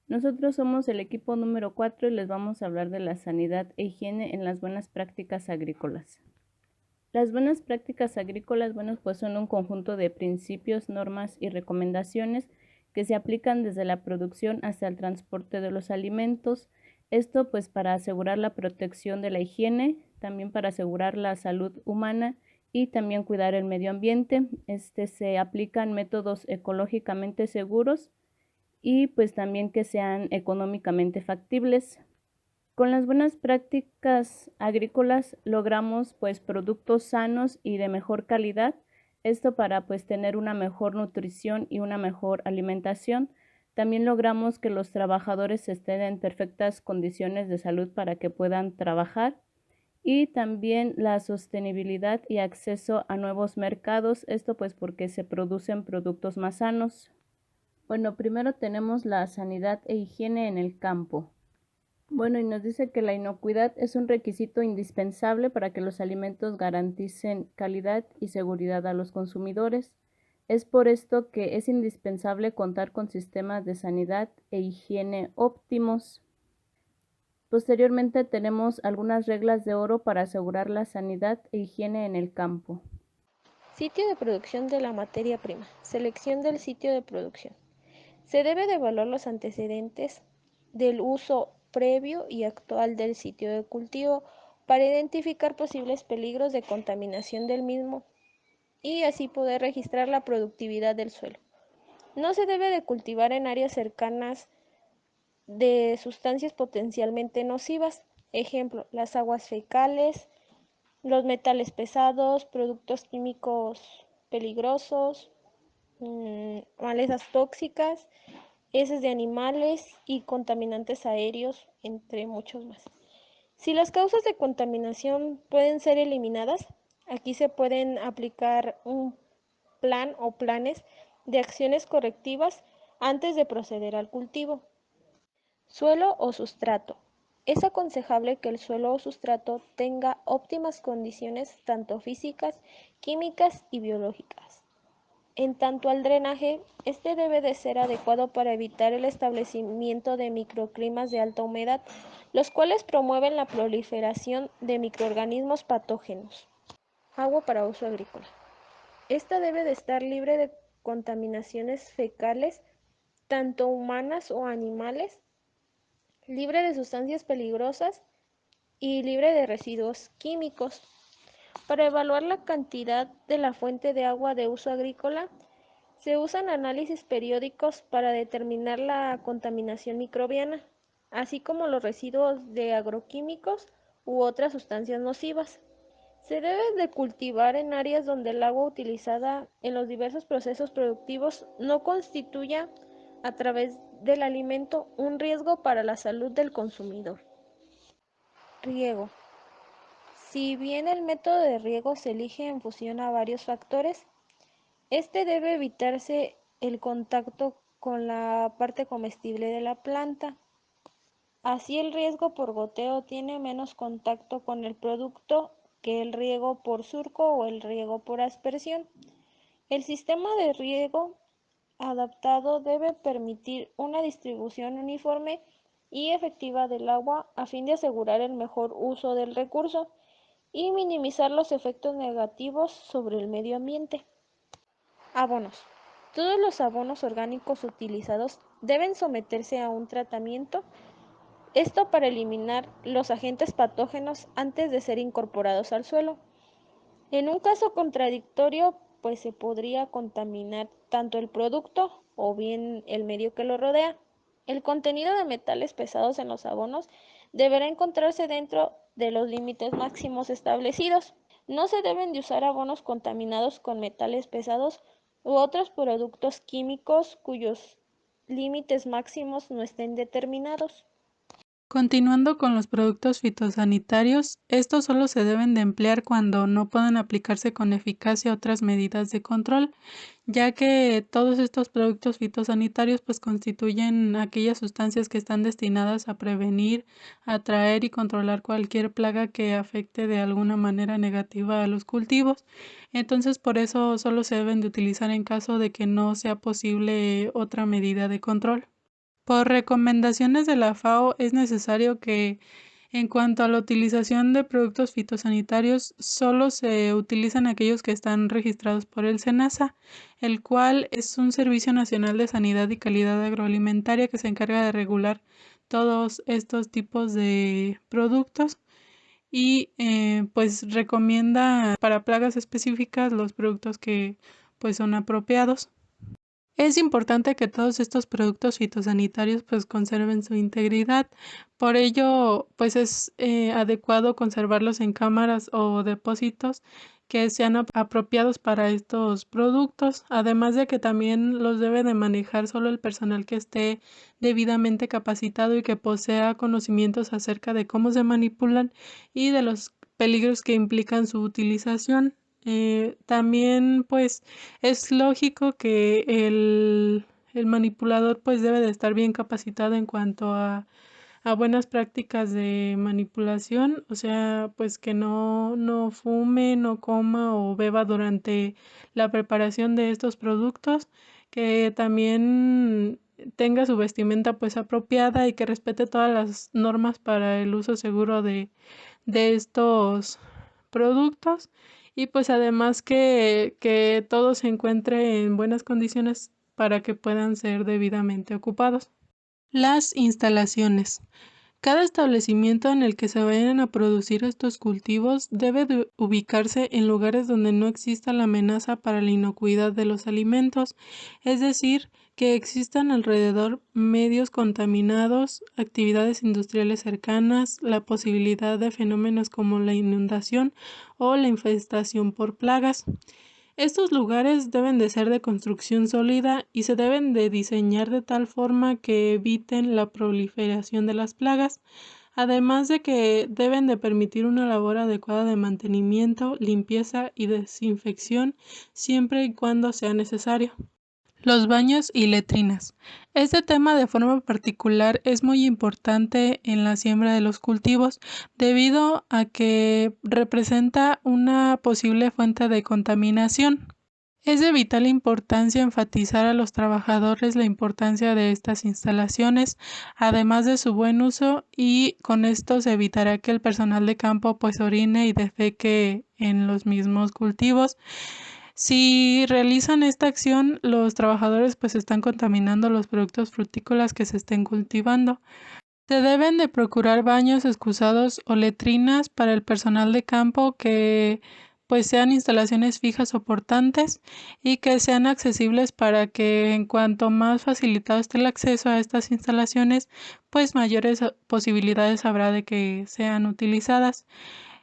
Nosotros somos el equipo número 4 y les vamos a hablar de la sanidad e higiene en las buenas prácticas agrícolas. Las buenas prácticas agrícolas, pues son un conjunto de principios, normas y recomendaciones que se aplican desde la producción hasta el transporte de los alimentos. Esto pues para asegurar la protección de la higiene, también para asegurar la salud humana y también cuidar el medio ambiente. Se aplican métodos ecológicamente seguros y pues también que sean económicamente factibles. Con las buenas prácticas agrícolas logramos pues productos sanos y de mejor calidad, esto para pues tener una mejor nutrición y una mejor alimentación. También logramos que los trabajadores estén en perfectas condiciones de salud para que puedan trabajar y también la sostenibilidad y acceso a nuevos mercados, esto pues porque se producen productos más sanos. Bueno, primero tenemos la sanidad e higiene en el campo. Bueno, y nos dice que la inocuidad es un requisito indispensable para que los alimentos garanticen calidad y seguridad a los consumidores. Es por esto que es indispensable contar con sistemas de sanidad e higiene óptimos. Posteriormente tenemos algunas reglas de oro para asegurar la sanidad e higiene en el campo. Sitio de producción de la materia prima. Selección del sitio de producción. Se debe de evaluar los antecedentes del uso previo y actual del sitio de cultivo para identificar posibles peligros de contaminación del mismo y así poder registrar la productividad del suelo. No se debe de cultivar en áreas cercanas de sustancias potencialmente nocivas, ejemplo, las aguas fecales, los metales pesados, productos químicos peligrosos, malezas tóxicas, heces de animales y contaminantes aéreos, entre muchos más. Si las causas de contaminación pueden ser eliminadas, aquí se pueden aplicar un plan o planes de acciones correctivas antes de proceder al cultivo. Suelo o sustrato. Es aconsejable que el suelo o sustrato tenga óptimas condiciones tanto físicas, químicas y biológicas. En tanto al drenaje, este debe de ser adecuado para evitar el establecimiento de microclimas de alta humedad, los cuales promueven la proliferación de microorganismos patógenos. Agua para uso agrícola. Esta debe de estar libre de contaminaciones fecales, tanto humanas o animales, libre de sustancias peligrosas y libre de residuos químicos. Para evaluar la cantidad de la fuente de agua de uso agrícola, se usan análisis periódicos para determinar la contaminación microbiana, así como los residuos de agroquímicos u otras sustancias nocivas. Se debe de cultivar en áreas donde el agua utilizada en los diversos procesos productivos no constituya a través del alimento un riesgo para la salud del consumidor. Riego. Si bien el método de riego se elige en función a varios factores, este debe evitarse el contacto con la parte comestible de la planta. Así el riego por goteo tiene menos contacto con el producto que el riego por surco o el riego por aspersión. El sistema de riego adaptado debe permitir una distribución uniforme y efectiva del agua a fin de asegurar el mejor uso del recurso y minimizar los efectos negativos sobre el medio ambiente. Abonos. Todos los abonos orgánicos utilizados deben someterse a un tratamiento, esto para eliminar los agentes patógenos antes de ser incorporados al suelo. En un caso contradictorio, pues se podría contaminar tanto el producto o bien el medio que lo rodea. El contenido de metales pesados en los abonos deberá encontrarse dentro de los límites máximos establecidos. No se deben de usar abonos contaminados con metales pesados u otros productos químicos cuyos límites máximos no estén determinados. Continuando con los productos fitosanitarios, estos solo se deben de emplear cuando no puedan aplicarse con eficacia otras medidas de control, ya que todos estos productos fitosanitarios pues constituyen aquellas sustancias que están destinadas a prevenir, atraer y controlar cualquier plaga que afecte de alguna manera negativa a los cultivos. Entonces, por eso solo se deben de utilizar en caso de que no sea posible otra medida de control. Por recomendaciones de la FAO es necesario que, en cuanto a la utilización de productos fitosanitarios, solo se utilizan aquellos que están registrados por el SENASA, el cual es un Servicio Nacional de Sanidad y Calidad Agroalimentaria que se encarga de regular todos estos tipos de productos y pues recomienda para plagas específicas los productos que pues son apropiados. Es importante que todos estos productos fitosanitarios pues conserven su integridad. Por ello, pues es adecuado conservarlos en cámaras o depósitos que sean apropiados para estos productos. Además de que también los debe de manejar solo el personal que esté debidamente capacitado y que posea conocimientos acerca de cómo se manipulan y de los peligros que implican su utilización. También pues es lógico que el manipulador pues debe de estar bien capacitado en cuanto a buenas prácticas de manipulación, o sea, pues que no fume, no coma o beba durante la preparación de estos productos, que también tenga su vestimenta pues apropiada y que respete todas las normas para el uso seguro de estos productos y pues además que todo se encuentre en buenas condiciones para que puedan ser debidamente ocupados. Las instalaciones. Cada establecimiento en el que se vayan a producir estos cultivos debe de ubicarse en lugares donde no exista la amenaza para la inocuidad de los alimentos, es decir, que existan alrededor medios contaminados, actividades industriales cercanas, la posibilidad de fenómenos como la inundación o la infestación por plagas. Estos lugares deben de ser de construcción sólida y se deben de diseñar de tal forma que eviten la proliferación de las plagas, además de que deben de permitir una labor adecuada de mantenimiento, limpieza y desinfección siempre y cuando sea necesario. Los baños y letrinas. Este tema de forma particular es muy importante en la siembra de los cultivos debido a que representa una posible fuente de contaminación. Es de vital importancia enfatizar a los trabajadores la importancia de estas instalaciones, además de su buen uso, y con esto se evitará que el personal de campo pues orine y defeque en los mismos cultivos. Si realizan esta acción, los trabajadores pues están contaminando los productos frutícolas que se estén cultivando. Se deben de procurar baños excusados o letrinas para el personal de campo que pues sean instalaciones fijas o portantes y que sean accesibles para que en cuanto más facilitado esté el acceso a estas instalaciones, pues mayores posibilidades habrá de que sean utilizadas.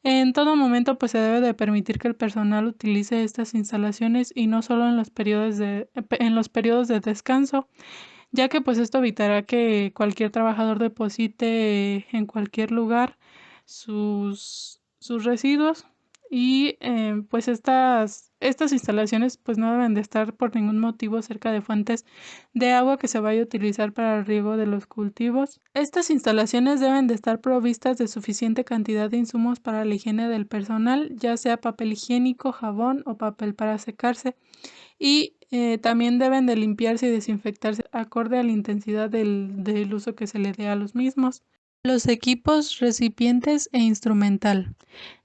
En todo momento, pues se debe de permitir que el personal utilice estas instalaciones y no solo en los periodos de descanso, ya que pues esto evitará que cualquier trabajador deposite en cualquier lugar sus residuos y pues estas instalaciones pues no deben de estar por ningún motivo cerca de fuentes de agua que se vaya a utilizar para el riego de los cultivos. Estas instalaciones deben de estar provistas de suficiente cantidad de insumos para la higiene del personal, ya sea papel higiénico, jabón o papel para secarse y también deben de limpiarse y desinfectarse acorde a la intensidad del uso que se le dé a los mismos. Los equipos, recipientes e instrumental.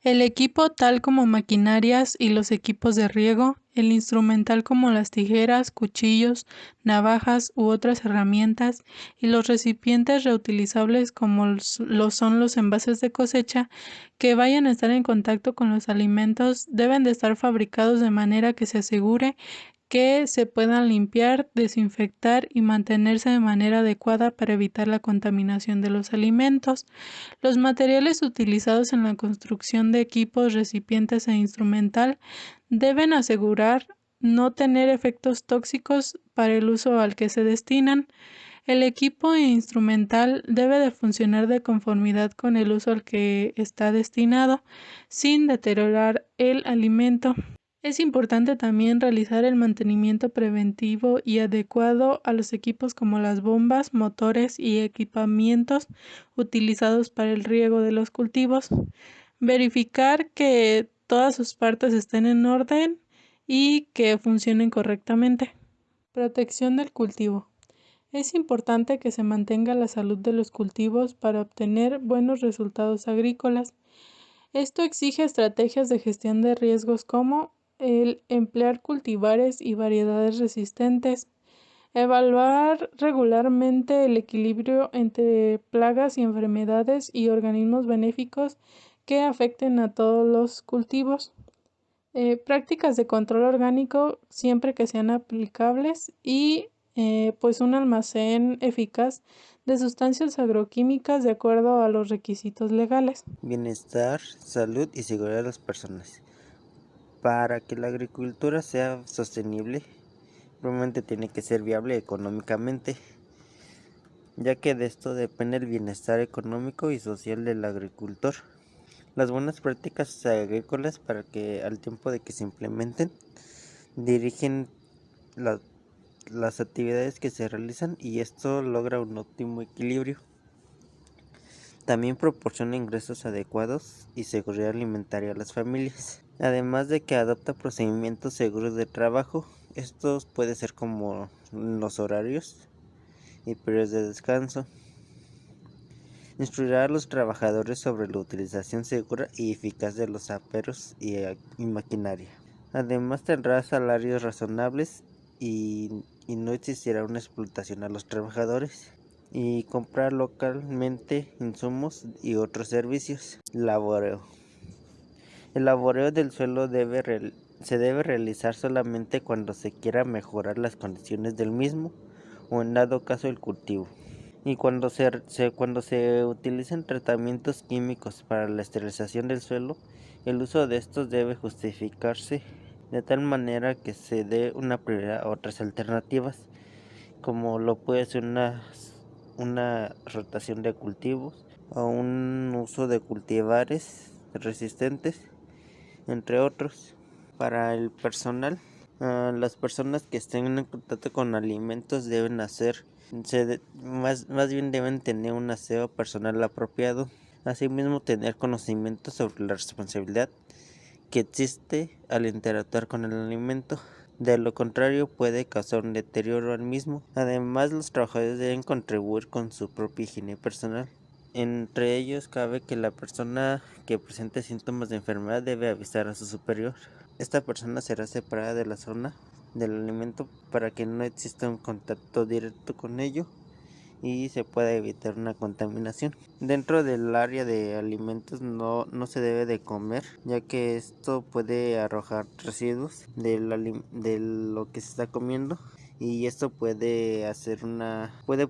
El equipo tal como maquinarias y los equipos de riego, el instrumental como las tijeras, cuchillos, navajas u otras herramientas y los recipientes reutilizables como lo son los envases de cosecha que vayan a estar en contacto con los alimentos deben de estar fabricados de manera que se asegure que se puedan limpiar, desinfectar y mantenerse de manera adecuada para evitar la contaminación de los alimentos. Los materiales utilizados en la construcción de equipos, recipientes e instrumental deben asegurar no tener efectos tóxicos para el uso al que se destinan. El equipo instrumental debe de funcionar de conformidad con el uso al que está destinado, sin deteriorar el alimento. Es importante también realizar el mantenimiento preventivo y adecuado a los equipos como las bombas, motores y equipamientos utilizados para el riego de los cultivos. Verificar que todas sus partes estén en orden y que funcionen correctamente. Protección del cultivo. Es importante que se mantenga la salud de los cultivos para obtener buenos resultados agrícolas. Esto exige estrategias de gestión de riesgos como el emplear cultivares y variedades resistentes, evaluar regularmente el equilibrio entre plagas y enfermedades y organismos benéficos que afecten a todos los cultivos. Prácticas de control orgánico siempre que sean aplicables y pues un almacén eficaz de sustancias agroquímicas de acuerdo a los requisitos legales. Bienestar, salud y seguridad de las personas. Para que la agricultura sea sostenible, probablemente tiene que ser viable económicamente, ya que de esto depende el bienestar económico y social del agricultor. Las buenas prácticas agrícolas, para que al tiempo de que se implementen, dirigen las actividades que se realizan y esto logra un óptimo equilibrio. También proporciona ingresos adecuados y seguridad alimentaria a las familias. Además de que adopta procedimientos seguros de trabajo, estos pueden ser como los horarios y periodos de descanso. Instruirá a los trabajadores sobre la utilización segura y eficaz de los aperos y maquinaria. Además tendrá salarios razonables y no existirá una explotación a los trabajadores. Y comprar localmente insumos y otros servicios. Laboreo. El laboreo del suelo se debe realizar solamente cuando se quiera mejorar las condiciones del mismo o en dado caso el cultivo. Y cuando se utilicen tratamientos químicos para la esterilización del suelo, el uso de estos debe justificarse de tal manera que se dé una prioridad a otras alternativas, como lo puede ser una rotación de cultivos o un uso de cultivares resistentes, entre otros. Para el personal, las personas que estén en contacto con alimentos deben más bien deben tener un aseo personal apropiado. Asimismo, tener conocimiento sobre la responsabilidad que existe al interactuar con el alimento. De lo contrario, puede causar un deterioro al mismo. Además, los trabajadores deben contribuir con su propia higiene personal. Entre ellos cabe que la persona que presente síntomas de enfermedad debe avisar a su superior. Esta persona será separada de la zona del alimento para que no exista un contacto directo con ello y se pueda evitar una contaminación. Dentro del área de alimentos no se debe de comer, ya que esto puede arrojar residuos de lo que se está comiendo y esto puede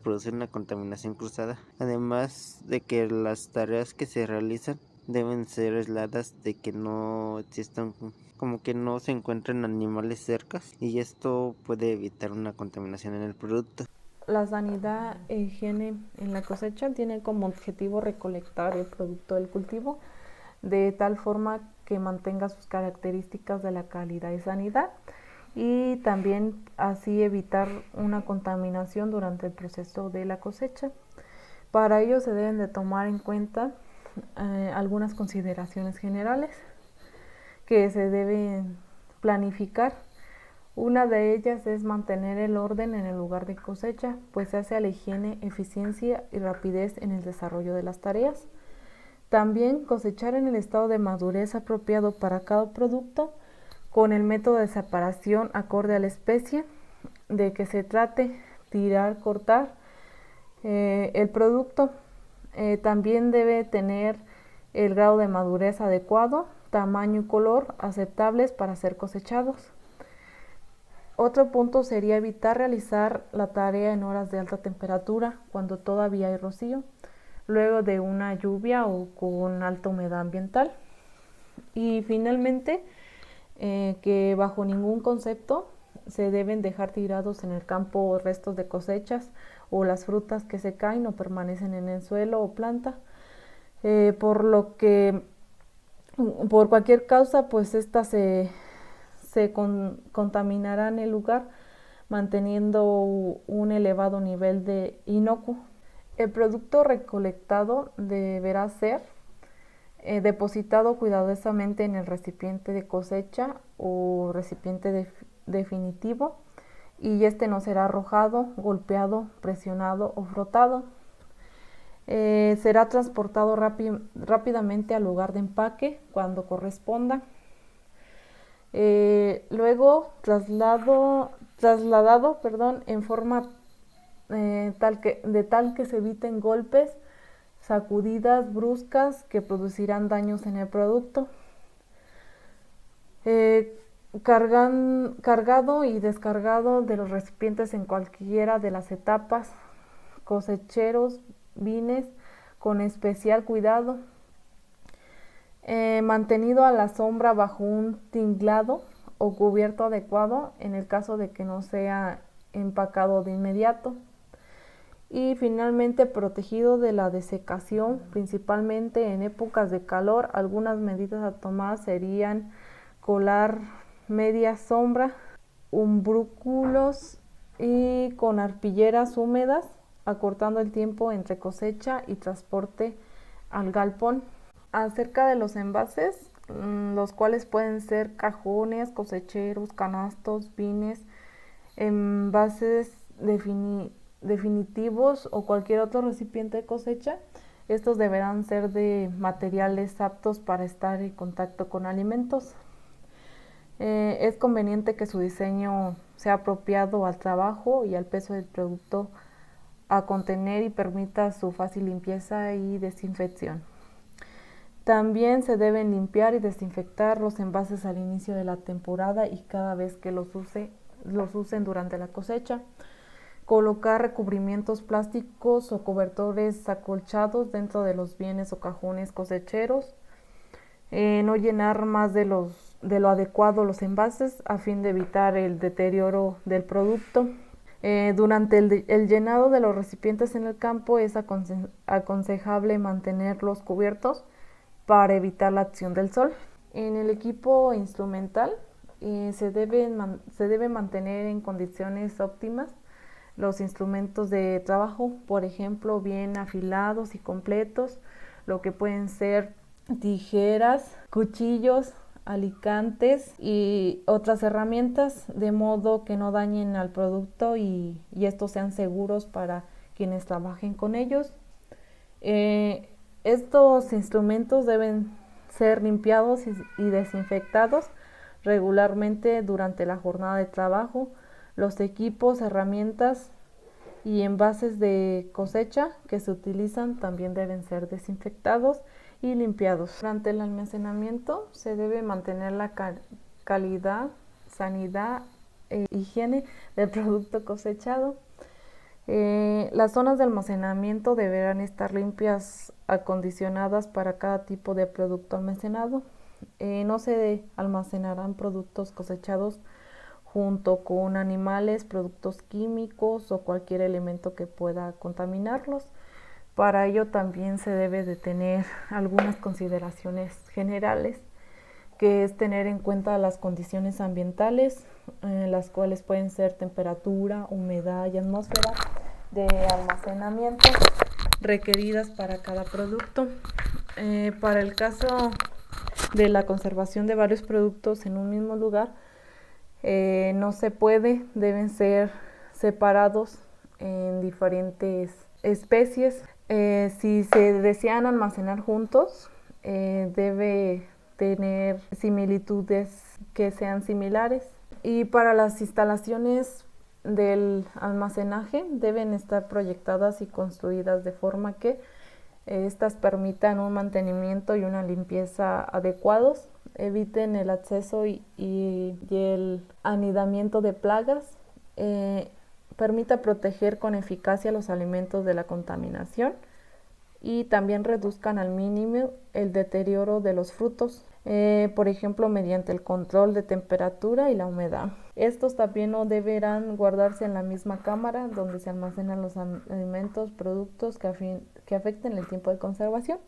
producir una contaminación cruzada. Además de que las tareas que se realizan deben ser aisladas de que no existan, como que no se encuentren animales cerca y esto puede evitar una contaminación en el producto. La sanidad e higiene en la cosecha tiene como objetivo recolectar el producto del cultivo de tal forma que mantenga sus características de la calidad y sanidad y también así evitar una contaminación durante el proceso de la cosecha. Para ello se deben de tomar en cuenta algunas consideraciones generales que se deben planificar. Una de ellas es mantener el orden en el lugar de cosecha, pues se hace a la higiene, eficiencia y rapidez en el desarrollo de las tareas. También cosechar en el estado de madurez apropiado para cada producto, con el método de separación acorde a la especie de que se trate, tirar, cortar el producto. También debe tener el grado de madurez adecuado, tamaño y color aceptables para ser cosechados. Otro punto sería evitar realizar la tarea en horas de alta temperatura cuando todavía hay rocío, luego de una lluvia o con alta humedad ambiental. Y finalmente, que bajo ningún concepto se deben dejar tirados en el campo restos de cosechas o las frutas que se caen o permanecen en el suelo o planta, por lo que por cualquier causa pues estas se contaminarán el lugar, manteniendo un elevado nivel de inocuo. El producto recolectado deberá ser depositado cuidadosamente en el recipiente de cosecha o recipiente definitivo y este no será arrojado, golpeado, presionado o frotado. Será transportado rápidamente al lugar de empaque cuando corresponda. Luego trasladado en forma tal que se eviten golpes, sacudidas bruscas que producirán daños en el producto. Cargado y descargado de los recipientes en cualquiera de las etapas, cosecheros, bines, con especial cuidado. Mantenido a la sombra bajo un tinglado o cubierto adecuado en el caso de que no sea empacado de inmediato. Y finalmente protegido de la desecación, principalmente en épocas de calor. Algunas medidas a tomar serían colar media sombra, umbrúculos y con arpilleras húmedas, acortando el tiempo entre cosecha y transporte al galpón. Acerca de los envases, los cuales pueden ser cajones, cosecheros, canastos, bines, envases definitivos o cualquier otro recipiente de cosecha. Estos deberán ser de materiales aptos para estar en contacto con alimentos. Es conveniente que su diseño sea apropiado al trabajo y al peso del producto a contener y permita su fácil limpieza y desinfección. También se deben limpiar y desinfectar los envases al inicio de la temporada y cada vez que los usen durante la cosecha. Colocar recubrimientos plásticos o cobertores acolchados dentro de los bienes o cajones cosecheros. No llenar más de lo adecuado los envases a fin de evitar el deterioro del producto. Durante el llenado de los recipientes en el campo es aconsejable mantenerlos cubiertos para evitar la acción del sol. En el equipo instrumental se debe mantener en condiciones óptimas los instrumentos de trabajo, por ejemplo, bien afilados y completos, lo que pueden ser tijeras, cuchillos, alicantes y otras herramientas, de modo que no dañen al producto y estos sean seguros para quienes trabajen con ellos. Estos instrumentos deben ser limpiados y desinfectados regularmente durante la jornada de trabajo. Los equipos, herramientas y envases de cosecha que se utilizan también deben ser desinfectados y limpiados. Durante el almacenamiento se debe mantener la calidad, sanidad e higiene del producto cosechado. Las zonas de almacenamiento deberán estar limpias, acondicionadas para cada tipo de producto almacenado. No se almacenarán productos cosechados junto con animales, productos químicos o cualquier elemento que pueda contaminarlos. Para ello también se debe de tener algunas consideraciones generales, que es tener en cuenta las condiciones ambientales, las cuales pueden ser temperatura, humedad y atmósfera de almacenamiento requeridas para cada producto. Para el caso de la conservación de varios productos en un mismo lugar, no se puede, deben ser separados en diferentes especies. Si se desean almacenar juntos, debe tener similitudes que sean similares. Y para las instalaciones del almacenaje deben estar proyectadas y construidas de forma que estas permitan un mantenimiento y una limpieza adecuados, eviten el acceso y el anidamiento de plagas, permita proteger con eficacia los alimentos de la contaminación y también reduzcan al mínimo el deterioro de los frutos, por ejemplo, mediante el control de temperatura y la humedad. Estos también no deberán guardarse en la misma cámara donde se almacenan los alimentos, productos que afecten el tiempo de conservación.